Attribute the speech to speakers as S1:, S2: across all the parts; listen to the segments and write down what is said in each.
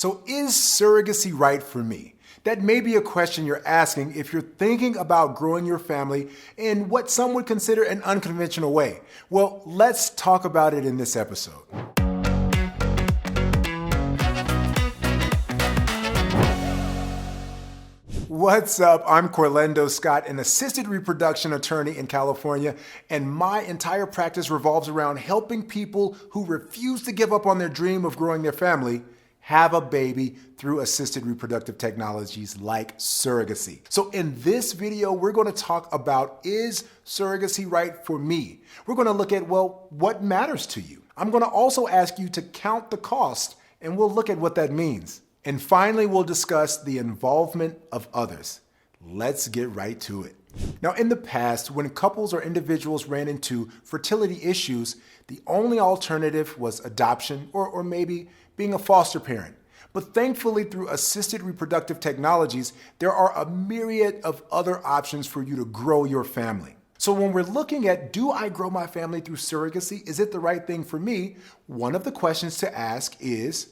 S1: So is surrogacy right for me? That may be a question you're asking if you're thinking about growing your family in what some would consider an unconventional way. Well, let's talk about it in this episode. What's up? I'm Corlendo Scott, an assisted reproduction attorney in California, and my entire practice revolves around helping people who refuse to give up on their dream of growing their family have a baby through assisted reproductive technologies like surrogacy. So in this video, we're going to talk about, is surrogacy right for me? We're going to look at, well, what matters to you? I'm going to also ask you to count the cost, and we'll look at what that means. And finally, we'll discuss the involvement of others. Let's get right to it. Now, in the past, when couples or individuals ran into fertility issues, the only alternative was adoption or maybe being a foster parent. But thankfully, through assisted reproductive technologies, there are a myriad of other options for you to grow your family. So when we're looking at, do I grow my family through surrogacy? Is it the right thing for me? One of the questions to ask is,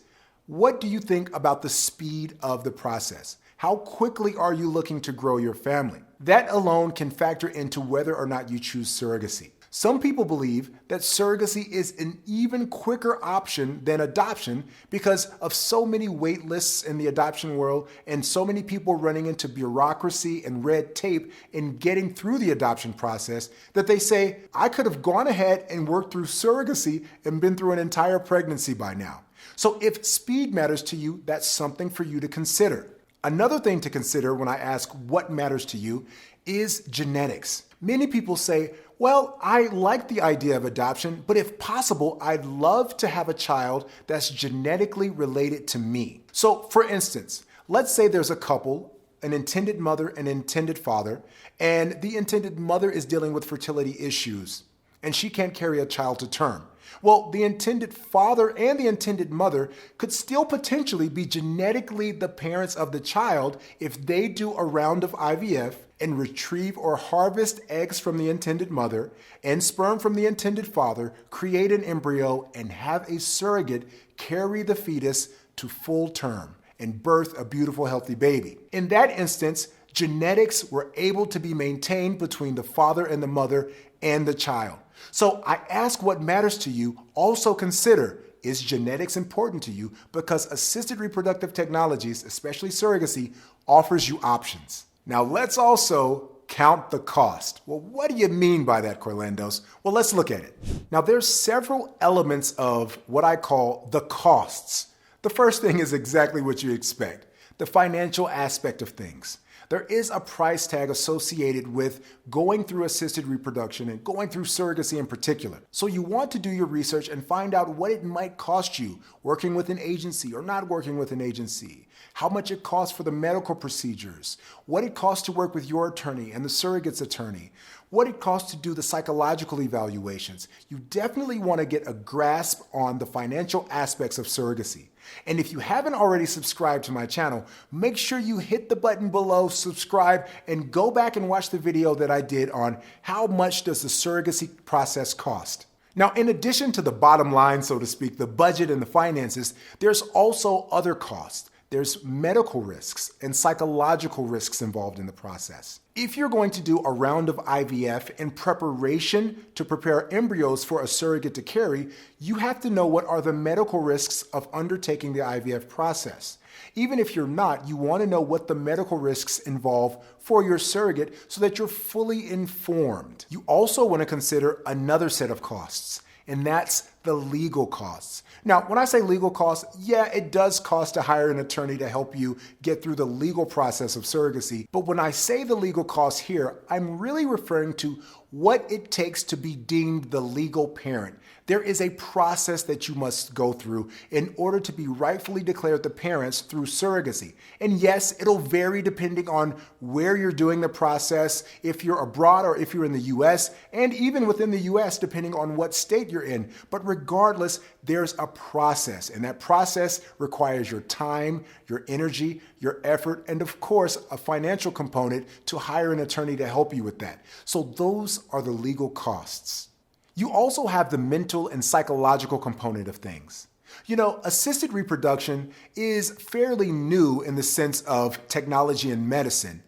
S1: what do you think about the speed of the process? How quickly are you looking to grow your family? That alone can factor into whether or not you choose surrogacy. Some people believe that surrogacy is an even quicker option than adoption because of so many wait lists in the adoption world and so many people running into bureaucracy and red tape in getting through the adoption process that they say, I could have gone ahead and worked through surrogacy and been through an entire pregnancy by now. So if speed matters to you, that's something for you to consider. Another thing to consider when I ask what matters to you is genetics. Many people say, well, I like the idea of adoption, but if possible, I'd love to have a child that's genetically related to me. So for instance, let's say there's a couple, an intended mother and intended father, and the intended mother is dealing with fertility issues, and she can't carry a child to term. Well, the intended father and the intended mother could still potentially be genetically the parents of the child if they do a round of IVF and retrieve or harvest eggs from the intended mother and sperm from the intended father, create an embryo, and have a surrogate carry the fetus to full term and birth a beautiful, healthy baby. In that instance, genetics were able to be maintained between the father and the mother and the child. So I ask what matters to you. Also consider, is genetics important to you? Because assisted reproductive technologies, especially surrogacy, offers you options. Now let's also count the cost. Well, what do you mean by that, Corlendos? Well, let's look at it. Now there's several elements of what I call the costs. The first thing is exactly what you expect, the financial aspect of things. There is a price tag associated with going through assisted reproduction and going through surrogacy in particular. So you want to do your research and find out what it might cost you working with an agency or not working with an agency, how much it costs for the medical procedures, what it costs to work with your attorney and the surrogate's attorney, what it costs to do the psychological evaluations. You definitely want to get a grasp on the financial aspects of surrogacy. And if you haven't already subscribed to my channel, make sure you hit the button below, subscribe, and go back and watch the video that I did on how much does the surrogacy process cost. Now, in addition to the bottom line, so to speak, the budget and the finances, there's also other costs. There's medical risks and psychological risks involved in the process. If you're going to do a round of IVF in preparation to prepare embryos for a surrogate to carry, you have to know what are the medical risks of undertaking the IVF process. Even if you're not, you want to know what the medical risks involve for your surrogate so that you're fully informed. You also want to consider another set of costs, and that's the legal costs. Now, when I say legal costs, yeah, it does cost to hire an attorney to help you get through the legal process of surrogacy. But when I say the legal costs here, I'm really referring to what it takes to be deemed the legal parent. There is a process that you must go through in order to be rightfully declared the parents through surrogacy. And yes, it'll vary depending on where you're doing the process, if you're abroad or if you're in the US, and even within the US, depending on what state you're in. But regardless, there's a process, and that process requires your time, your energy, your effort, and of course, a financial component to hire an attorney to help you with that. So those are the legal costs. You also have the mental and psychological component of things. You know, assisted reproduction is fairly new in the sense of technology and medicine.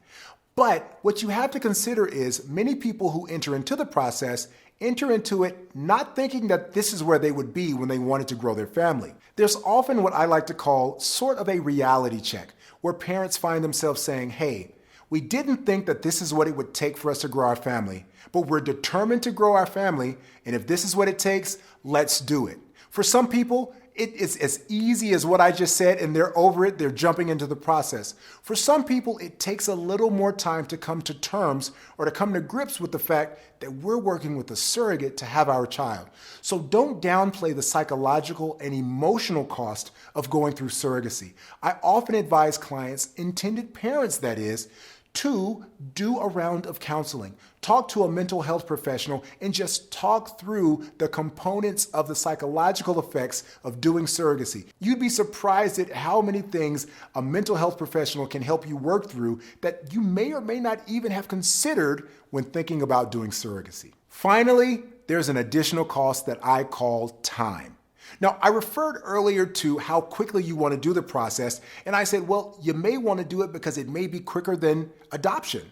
S1: But what you have to consider is many people who enter into the process enter into it not thinking that this is where they would be when they wanted to grow their family. There's often what I like to call sort of a reality check, where parents find themselves saying, hey, we didn't think that this is what it would take for us to grow our family, but we're determined to grow our family, and if this is what it takes, let's do it. For some people, it is as easy as what I just said, and they're over it, they're jumping into the process. For some people, it takes a little more time to come to terms or to come to grips with the fact that we're working with a surrogate to have our child. So don't downplay the psychological and emotional cost of going through surrogacy. I often advise clients, intended parents that is, to do a round of counseling. Talk to a mental health professional and just talk through the components of the psychological effects of doing surrogacy. You'd be surprised at how many things a mental health professional can help you work through that you may or may not even have considered when thinking about doing surrogacy. Finally, there's an additional cost that I call time. Now, I referred earlier to how quickly you want to do the process, and I said, well, you may want to do it because it may be quicker than adoption.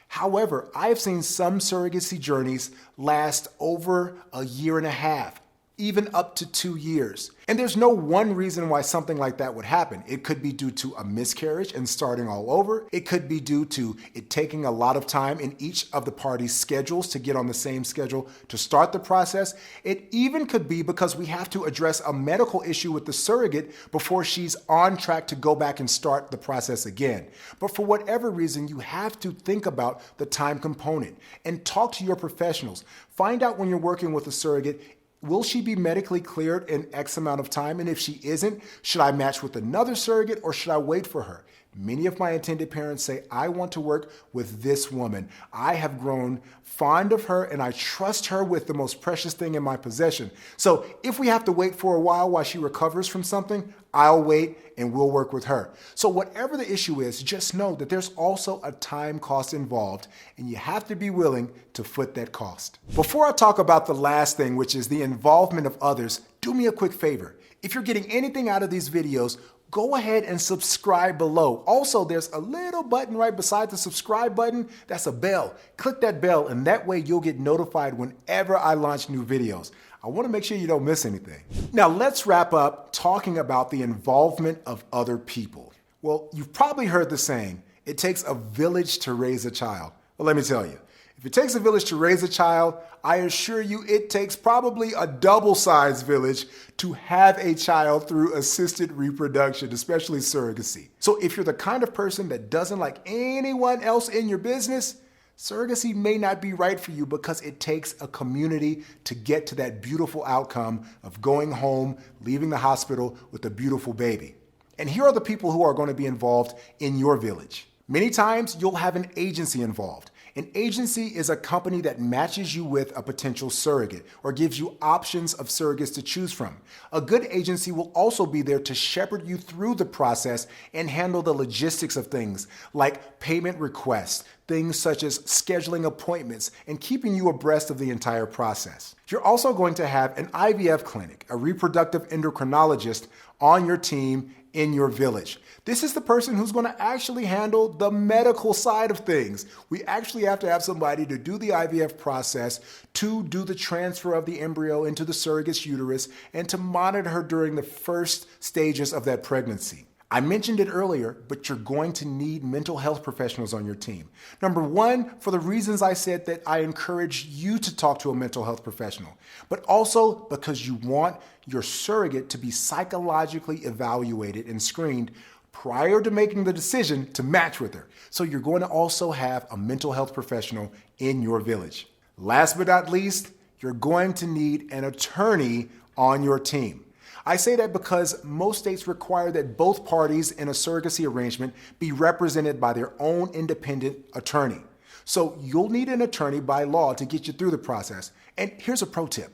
S1: However, I have seen some surrogacy journeys last over a year and a half, even up to 2 years. And there's no one reason why something like that would happen. It could be due to a miscarriage and starting all over. It could be due to it taking a lot of time in each of the parties' schedules to get on the same schedule to start the process. It even could be because we have to address a medical issue with the surrogate before she's on track to go back and start the process again. But for whatever reason, you have to think about the time component and talk to your professionals. Find out when you're working with a surrogate, will she be medically cleared in X amount of time? And if she isn't, should I match with another surrogate or should I wait for her? Many of my intended parents say, I want to work with this woman. I have grown fond of her and I trust her with the most precious thing in my possession. So if we have to wait for a while she recovers from something, I'll wait and we'll work with her. So whatever the issue is, just know that there's also a time cost involved and you have to be willing to foot that cost. Before I talk about the last thing, which is the involvement of others, do me a quick favor. If you're getting anything out of these videos, go ahead and subscribe below. Also, there's a little button right beside the subscribe button. That's a bell. Click that bell and that way you'll get notified whenever I launch new videos. I want to make sure you don't miss anything. Now let's wrap up talking about the involvement of other people. Well, you've probably heard the saying, it takes a village to raise a child. Well, let me tell you, if it takes a village to raise a child, I assure you it takes probably a double-sized village to have a child through assisted reproduction, especially surrogacy. So if you're the kind of person that doesn't like anyone else in your business, surrogacy may not be right for you because it takes a community to get to that beautiful outcome of going home, leaving the hospital with a beautiful baby. And here are the people who are going to be involved in your village. Many times you'll have an agency involved. An agency is a company that matches you with a potential surrogate or gives you options of surrogates to choose from. A good agency will also be there to shepherd you through the process and handle the logistics of things like payment requests, things such as scheduling appointments, and keeping you abreast of the entire process. You're also going to have an IVF clinic, a reproductive endocrinologist on your team in your village. This is the person who's going to actually handle the medical side of things. We actually have to have somebody to do the IVF process, to do the transfer of the embryo into the surrogate's uterus, and to monitor her during the first stages of that pregnancy. I mentioned it earlier, but you're going to need mental health professionals on your team. Number one, for the reasons I said that I encourage you to talk to a mental health professional, but also because you want your surrogate to be psychologically evaluated and screened prior to making the decision to match with her. So you're going to also have a mental health professional in your village. Last but not least, you're going to need an attorney on your team. I say that because most states require that both parties in a surrogacy arrangement be represented by their own independent attorney. So you'll need an attorney by law to get you through the process. And here's a pro tip.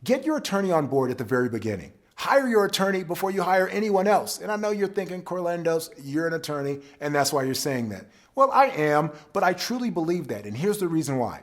S1: Get your attorney on board at the very beginning. Hire your attorney before you hire anyone else. And I know you're thinking, Corlendos, you're an attorney, and that's why you're saying that. Well, I am, but I truly believe that. And here's the reason why.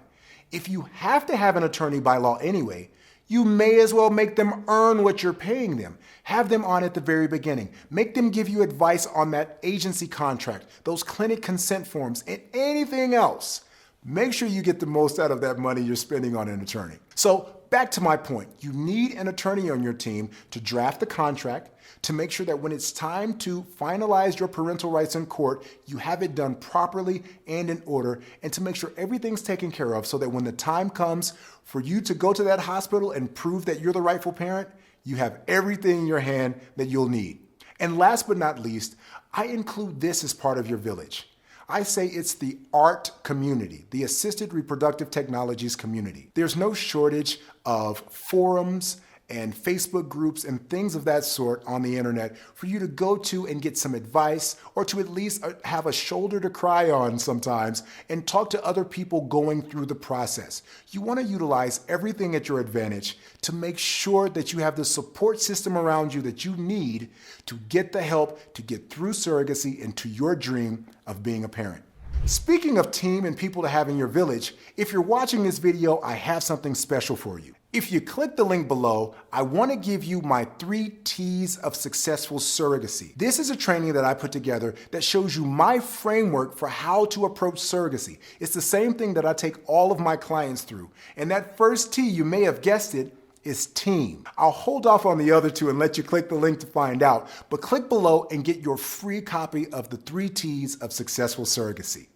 S1: If you have to have an attorney by law anyway, You may as well make them earn what you're paying them. Have them on at the very beginning. Make them give you advice on that agency contract, those clinic consent forms, and anything else. Make sure you get the most out of that money you're spending on an attorney. So back to my point, you need an attorney on your team to draft the contract, to make sure that when it's time to finalize your parental rights in court, you have it done properly and in order, and to make sure everything's taken care of so that when the time comes for you to go to that hospital and prove that you're the rightful parent, you have everything in your hand that you'll need. And last but not least, I include this as part of your village. I say it's the ART community, the Assisted Reproductive Technologies community. There's no shortage of forums and Facebook groups and things of that sort on the internet for you to go to and get some advice, or to at least have a shoulder to cry on sometimes and talk to other people going through the process. You want to utilize everything at your advantage to make sure that you have the support system around you that you need to get the help to get through surrogacy and to your dream of being a parent. Speaking of team and people to have in your village, if you're watching this video, I have something special for you. If you click the link below, I want to give you my 3 T's of successful surrogacy. This is a training that I put together that shows you my framework for how to approach surrogacy. It's the same thing that I take all of my clients through. And that first T, you may have guessed it, is team. I'll hold off on the other 2 and let you click the link to find out, but click below and get your free copy of the 3 T's of successful surrogacy.